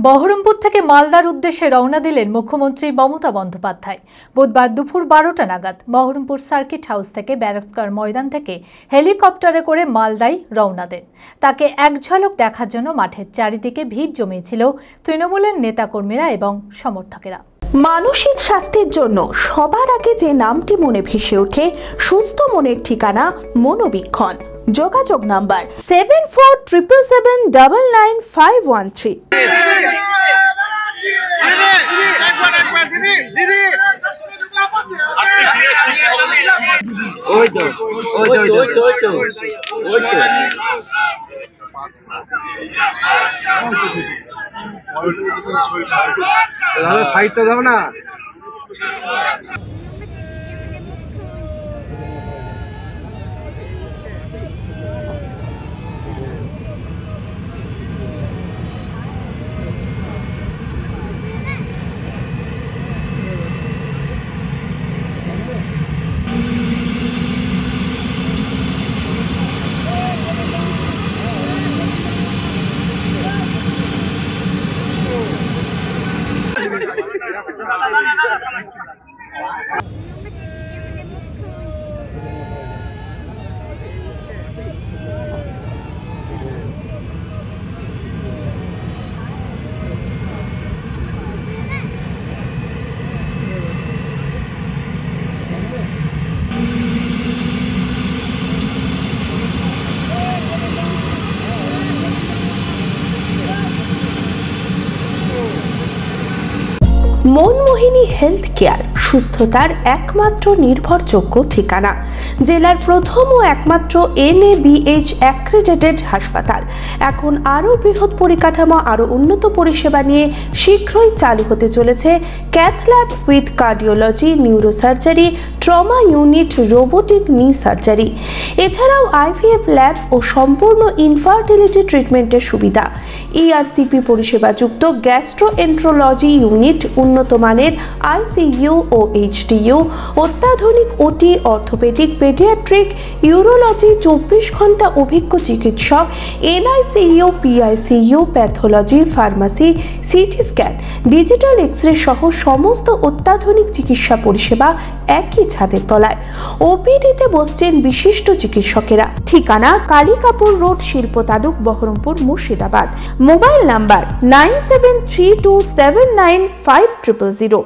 বহরমপুর থেকে মালদার উদ্দেশ্যে রওনা দিলেন মুখ্যমন্ত্রী মমতা বন্দ্যোপাধ্যায়। বুধবার দুপুর 12টা নাগাদ বহরমপুর সার্কিট হাউস থেকে ব্যারাকস্কয়ার ময়দান থেকে হেলিকপ্টারে করে মালদায় রওনা দেন। তাকে এক ঝলক দেখার জন্য মাঠের চারিদিকে ভিড় জমিয়েছিল তৃণমূলের নেতাকর্মীরা এবং সমর্থকেরা। মানসিক স্বাস্থ্যের জন্য সবার আগে যে নামটি মনে ভেসে ওঠে, সুস্থ মনের ঠিকানা মনোবীক্ষণ। যোগাযোগ নাম্বার 7477799513। সাইডটা দাও না। মনমোহিনী হেলথ কেয়ার সুস্থতার একমাত্র নির্ভরযোগ্য ঠিকানা। জেলার প্রথম ও একমাত্র NABH অ্যাক্রেডিটেড হাসপাতাল। এখন আরও বৃহৎ পরিকাঠামো, আরও উন্নত পরিষেবা নিয়ে শীঘ্রই চালু হতে চলেছে cath lab with cardiology, neurosurgery, trauma unit, robotic নি সার্জারি। এছাড়াও IVF ল্যাব ও সম্পূর্ণ ইনফার্টিলিটি ট্রিটমেন্টের সুবিধা। ERCP পরিষেবাযুক্ত গ্যাস্ট্রোএন্ট্রোলজি ইউনিট, উন্নত মানের ICU ও HDU, অত্যাধুনিক OT, অর্থোপেডিক, পেডিয়াট্রিক, ইউরোলজি, 24 ঘন্টা অভিজ্ঞ চিকিৎসক, NICU, PICU, pathology, pharmacy, CT scan, digital x ray সহ সমস্ত অত্যাধুনিক চিকিৎসা পরিষেবা একই ছাদের তলায়। OPD-তে বসছেন বিশিষ্ট চিকিৎসকেরা। ঠিকানা কালিকাপুর রোড, শিল্পতালুক, বহরমপুর, মুর্শিদাবাদ। Mobile number 9732795000।